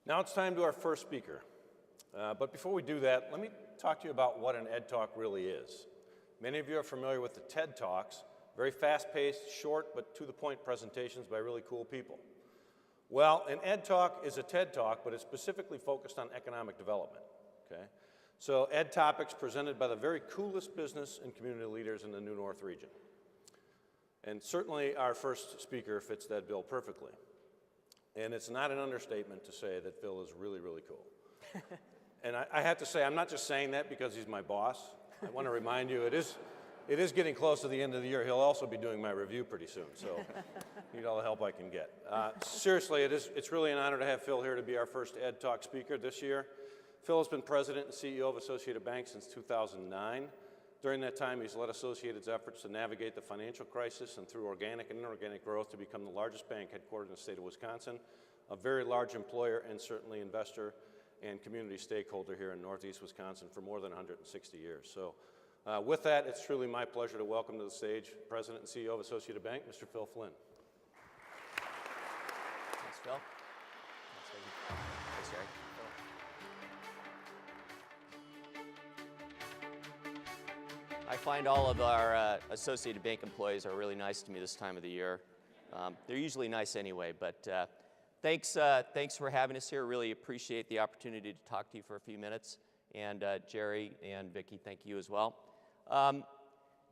Now it's time to our first speaker. But before we do that, let me talk to you about what an Ed Talk really is. Many of you are familiar with the TED Talks, very fast-paced, short, but to-the-point presentations by really cool people. Well, an Ed Talk is a TED Talk, but it's specifically focused on economic development, okay? So Ed Topics presented by the very coolest business and community leaders in the New North region. And certainly our first speaker fits that bill perfectly. And it's not an understatement to say that Phil is really, really cool. And I have to say, I'm not just saying that because he's my boss. I want to remind you, it is getting close to the end of the year. He'll also be doing my review pretty soon, so I need all the help I can get. Seriously, it's really an honor to have Phil here to be our first Ed Talk speaker this year. Phil has been president and CEO of Associated Bank since 2009. During that time, he's led Associated's efforts to navigate the financial crisis and through organic and inorganic growth to become the largest bank headquartered in the state of Wisconsin, a very large employer and certainly investor and community stakeholder here in Northeast Wisconsin for more than 160 years. So with that, it's truly my pleasure to welcome to the stage President and CEO of Associated Bank, Mr. Phil Flynn. Thanks, Phil. Thanks, Jerry. I find all of our Associated Bank employees are really nice to me this time of the year. They're usually nice anyway, but thanks for having us here. Really appreciate the opportunity to talk to you for a few minutes. And Jerry and Vicki, thank you as well.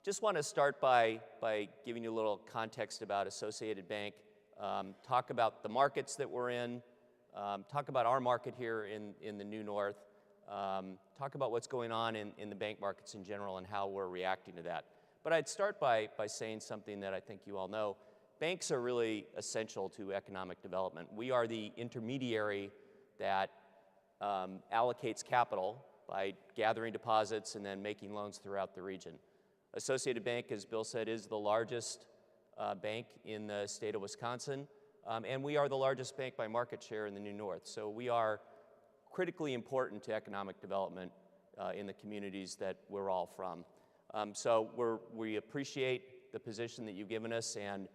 Just want to start by giving you a little context about Associated Bank, talk about the markets that we're in, talk about our market here in the New North, talk about what's going on in the bank markets in general and how we're reacting to that. But I'd start by saying something that I think you all know. Banks are really essential to economic development. We are the intermediary that allocates capital by gathering deposits and then making loans throughout the region. Associated Bank, as Bill said, is the largest bank in the state of Wisconsin, and we are the largest bank by market share in the New North. So we are critically important to economic development in the communities that we're all from. So we appreciate the position that you've given us, and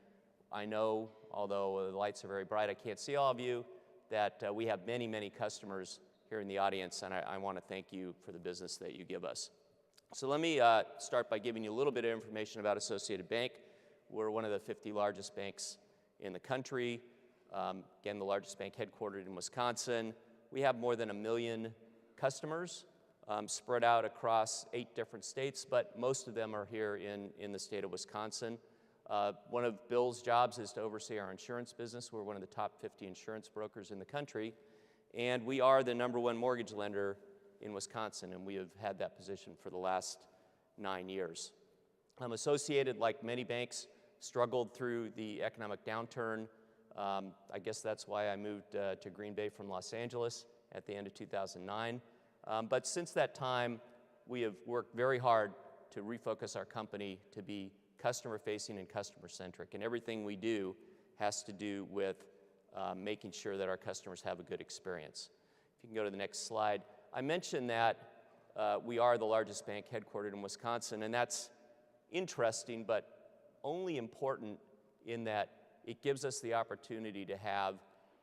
I know, although the lights are very bright, I can't see all of you, that we have many, many customers here in the audience, and I want to thank you for the business that you give us. So let me start by giving you a little bit of information about Associated Bank. We're one of the 50 largest banks in the country. Again, the largest bank headquartered in Wisconsin. We have more than 1 million customers spread out across 8 different states, but most of them are here in the state of Wisconsin. One of Bill's jobs is to oversee our insurance business. We're one of the top 50 insurance brokers in the country, and we are the #1 mortgage lender in Wisconsin, and we have had that position for the last 9 years. Associated, like many banks, struggled through the economic downturn. I guess that's why I moved to Green Bay from Los Angeles at the end of 2009. But since that time, we have worked very hard to refocus our company to be customer-facing and customer-centric, and everything we do has to do with making sure that our customers have a good experience. If you can go to the next slide. I mentioned that we are the largest bank headquartered in Wisconsin, and that's interesting, but only important in that it gives us the opportunity to have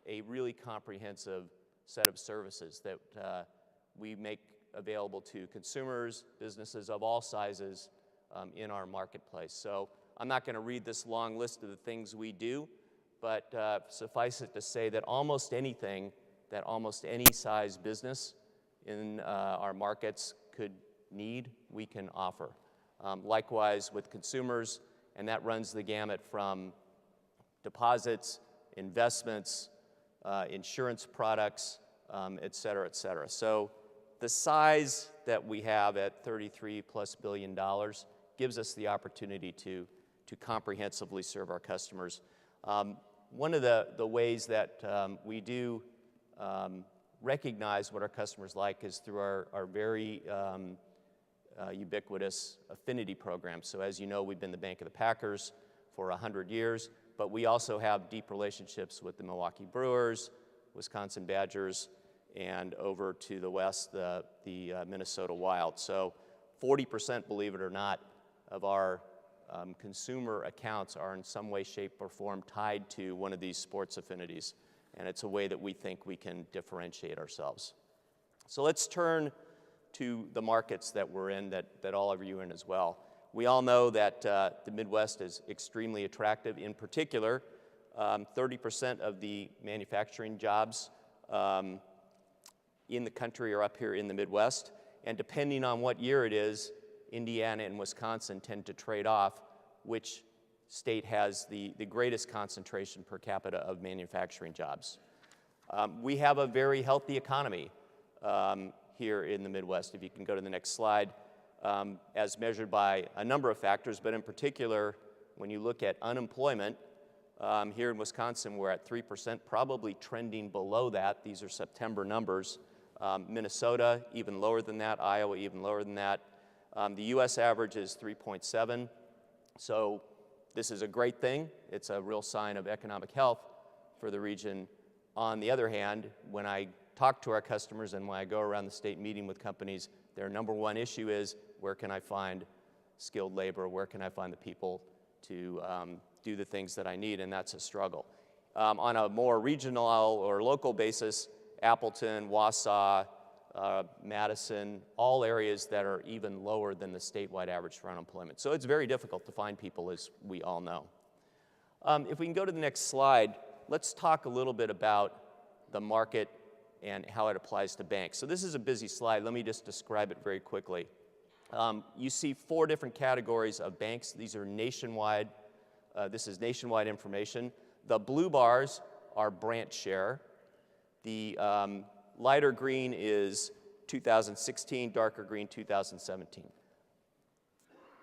a really comprehensive set of services that we make available to consumers, businesses of all sizes in our marketplace. So I'm not going to read this long list of the things we do, but suffice it to say that almost anything that almost any size business in our markets could need, we can offer. Likewise with consumers, and that runs the gamut from deposits, investments, insurance products, et cetera, et cetera. So the size that we have at $33+ billion gives us the opportunity to comprehensively serve our customers. One of the ways that we do recognize what our customers like is through our very ubiquitous affinity program. So as you know, we've been the Bank of the Packers for 100 years, but we also have deep relationships with the Milwaukee Brewers, Wisconsin Badgers, and over to the west, the Minnesota Wild. So 40%, believe it or not, of our consumer accounts are in some way, shape, or form tied to one of these sports affinities. and it's a way that we think we can differentiate ourselves. So let's turn to the markets that we're in, that all of you are in as well. We all know that the Midwest is extremely attractive. In particular, 30% of the manufacturing jobs in the country are up here in the Midwest, and depending on what year it is, Indiana and Wisconsin tend to trade off which state has the greatest concentration per capita of manufacturing jobs. We have a very healthy economy here in the Midwest. If you can go to the next slide, as measured by a number of factors, but in particular, when you look at unemployment, here in Wisconsin, we're at 3%, probably trending below that. These are September numbers. Minnesota, even lower than that. Iowa, even lower than that. The U.S. average is 3.7. So this is a great thing. It's a real sign of economic health for the region. On the other hand, when I talk to our customers and when I go around the state meeting with companies, their number one issue is, where can I find skilled labor? Where can I find the people to do the things that I need? And that's a struggle. On a more regional or local basis, Appleton, Wausau, Madison, all areas that are even lower than the statewide average for unemployment. So it's very difficult to find people, as we all know. If we can go to the next slide, let's talk a little bit about the market and how it applies to banks. So this is a busy slide. Let me just describe it very quickly. You see 4 different categories of banks. These are nationwide. This is nationwide information. The blue bars are branch share. The lighter green is 2016, darker green 2017.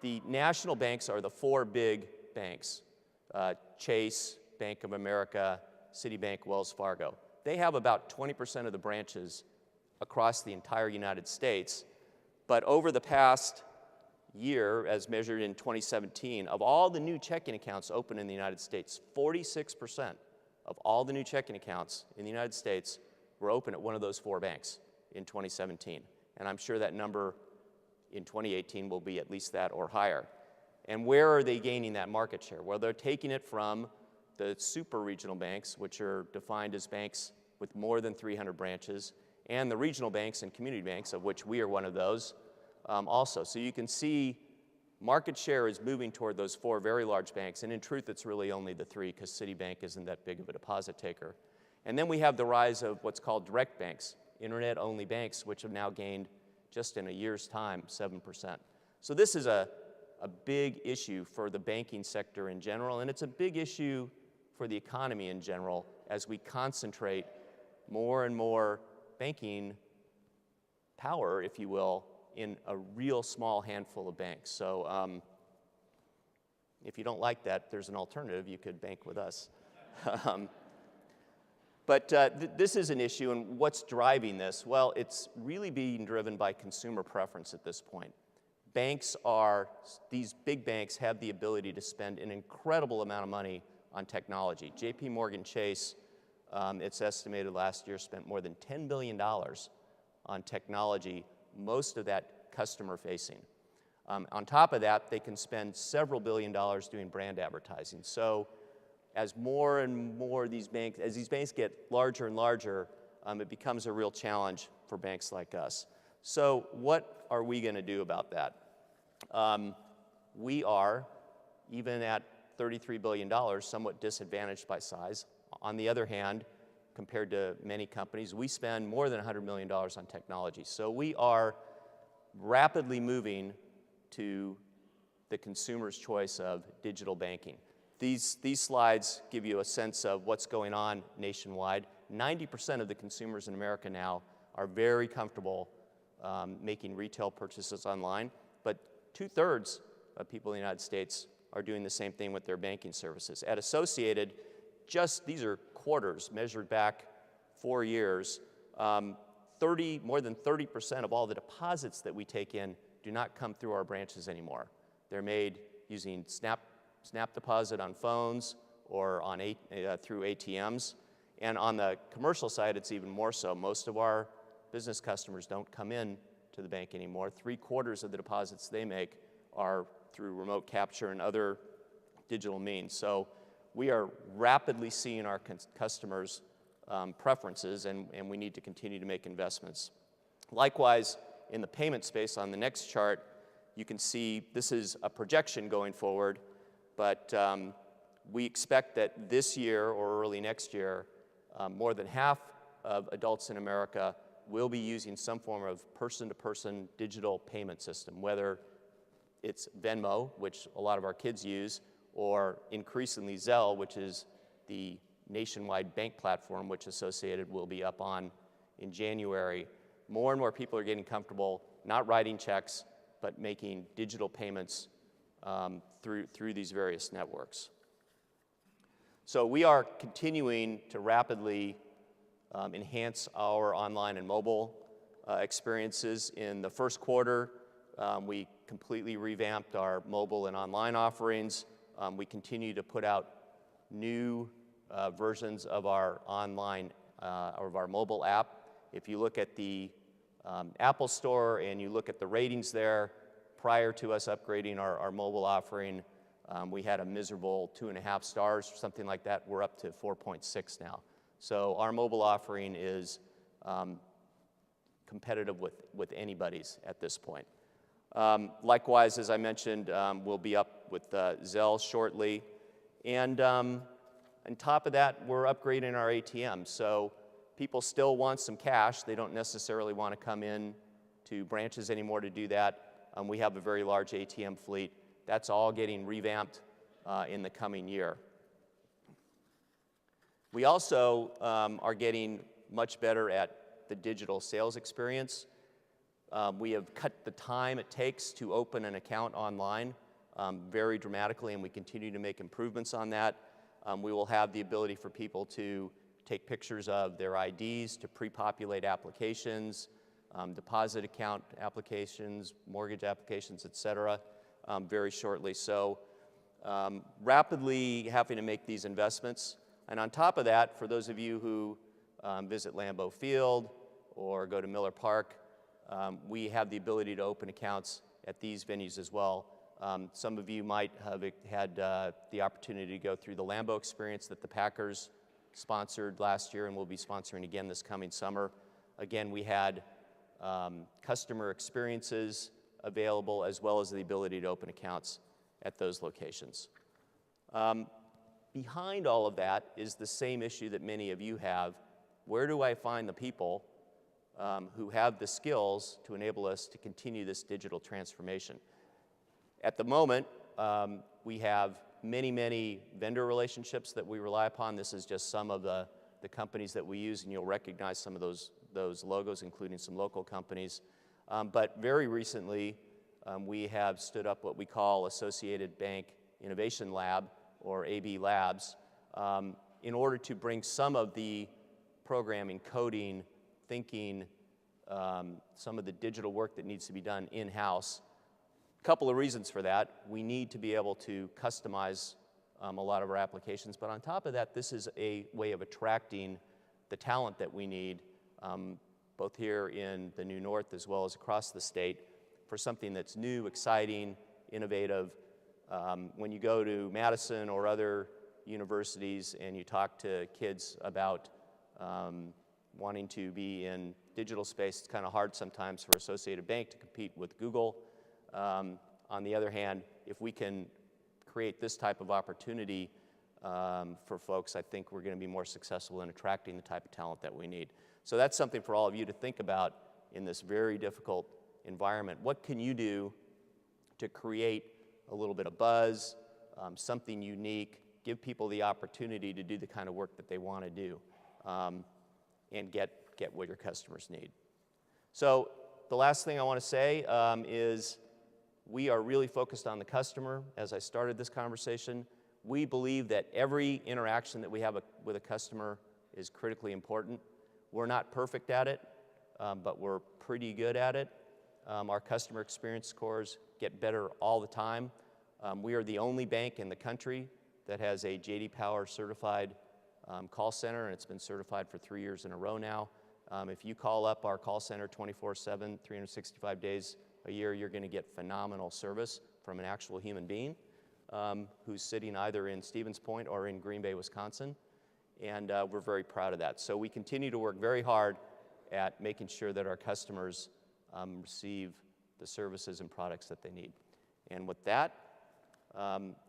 The national banks are the 4 big banks, Chase, Bank of America, Citibank, Wells Fargo. They have about 20% of the branches across the entire United States, but over the past year, as measured in 2017, of all the new checking accounts opened in the United States, 46% of all the new checking accounts in the United States were open at one of those 4 banks in 2017. And I'm sure that number in 2018 will be at least that or higher. And where are they gaining that market share? Well, they're taking it from the super regional banks, which are defined as banks with more than 300 branches, and the regional banks and community banks, of which we are one of those also. So you can see market share is moving toward those 4 very large banks, and in truth, it's really only the 3, because Citibank isn't that big of a deposit taker. And then we have the rise of what's called direct banks, internet-only banks, which have now gained, just in a year's time, 7%. So this is a big issue for the banking sector in general, and it's a big issue for the economy in general as we concentrate more and more banking power, if you will, in a real small handful of banks. So if you don't like that, there's an alternative. You could bank with us. But this is an issue, and what's driving this? Well, it's really being driven by consumer preference at this point. These big banks have the ability to spend an incredible amount of money on technology. JP Morgan Chase, it's estimated last year, spent more than $10 billion on technology, most of that customer-facing. On top of that, they can spend several $billion doing brand advertising. So as more and more these banks get larger and larger, it becomes a real challenge for banks like us. So what are we going to do about that? We are, even at $33 billion, somewhat disadvantaged by size. On the other hand, compared to many companies, we spend more than $100 million on technology. So we are rapidly moving to the consumer's choice of digital banking. These slides give you a sense of what's going on nationwide. 90% of the consumers in America now are very comfortable making retail purchases online, but 2/3 of people in the United States are doing the same thing with their banking services. At Associated, these are quarters measured back 4 years. More than 30% of all the deposits that we take in do not come through our branches anymore. They're made using Snap Deposit on phones or through ATMs. And on the commercial side, it's even more so. Most of our business customers don't come in to the bank anymore. 3/4 of the deposits they make are through remote capture and other digital means. So we are rapidly seeing our customers preferences, and we need to continue to make investments. Likewise, in the payment space, on the next chart, you can see this is a projection going forward, but we expect that this year or early next year, more than half of adults in America will be using some form of person-to-person digital payment system, whether it's Venmo, which a lot of our kids use, or increasingly Zelle, which is the nationwide bank platform which Associated will be up on in January. More and more people are getting comfortable not writing checks, but making digital payments through these various networks. So we are continuing to rapidly enhance our online and mobile experiences. In the first quarter, we completely revamped our mobile and online offerings. We continue to put out new versions of our online, of our mobile app. If you look at the Apple Store and you look at the ratings there, prior to us upgrading our mobile offering, we had a miserable 2.5 stars or something like that. We're up to 4.6 now. So our mobile offering is competitive with anybody's at this point. Likewise, as I mentioned, we'll be up with Zelle shortly. And on top of that, we're upgrading our ATMs. So people still want some cash. They don't necessarily want to come in to branches anymore to do that. We have a very large ATM fleet. That's all getting revamped in the coming year. We also are getting much better at the digital sales experience. We have cut the time it takes to open an account online very dramatically, and we continue to make improvements on that. We will have the ability for people to take pictures of their IDs, to pre-populate applications, deposit account applications, mortgage applications, et cetera, very shortly. So rapidly having to make these investments. And on top of that, for those of you who visit Lambeau Field or go to Miller Park, we have the ability to open accounts at these venues as well. Some of you might have had the opportunity to go through the Lambeau experience that the Packers sponsored last year and will be sponsoring again this coming summer. Again, we had customer experiences available as well as the ability to open accounts at those locations. Behind all of that is the same issue that many of you have. Where do I find the people who have the skills to enable us to continue this digital transformation? At the moment, we have many, many vendor relationships that we rely upon. This is just some of the companies that we use, and you'll recognize some of those logos, including some local companies. But very recently, we have stood up what we call Associated Bank Innovation Lab, or AB Labs, in order to bring some of the programming, coding, thinking, some of the digital work that needs to be done in-house. A couple of reasons for that. We need to be able to customize a lot of our applications, but on top of that, this is a way of attracting the talent that we need, both here in the New North as well as across the state, for something that's new, exciting, innovative. When you go to Madison or other universities and you talk to kids about wanting to be in digital space, it's kind of hard sometimes for Associated Bank to compete with Google. On the other hand, if we can create this type of opportunity for folks, I think we're going to be more successful in attracting the type of talent that we need. So that's something for all of you to think about in this very difficult environment. What can you do to create a little bit of buzz, something unique, give people the opportunity to do the kind of work that they want to do, and get what your customers need? So the last thing I want to say is we are really focused on the customer. As I started this conversation, we believe that every interaction that we have with a customer is critically important. We're not perfect at it, but we're pretty good at it. Our customer experience scores get better all the time. We are the only bank in the country that has a J.D. Power certified call center, and it's been certified for 3 years in a row now. If you call up our call center 24/7, 365 days a year, you're going to get phenomenal service from an actual human being who's sitting either in Stevens Point or in Green Bay, Wisconsin. and we're very proud of that. So we continue to work very hard at making sure that our customers receive the services and products that they need. And with that,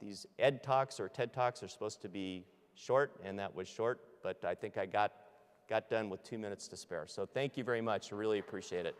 these Ed Talks or TED Talks are supposed to be short, and that was short, but I think I got done with 2 minutes to spare. So thank you very much. I really appreciate it.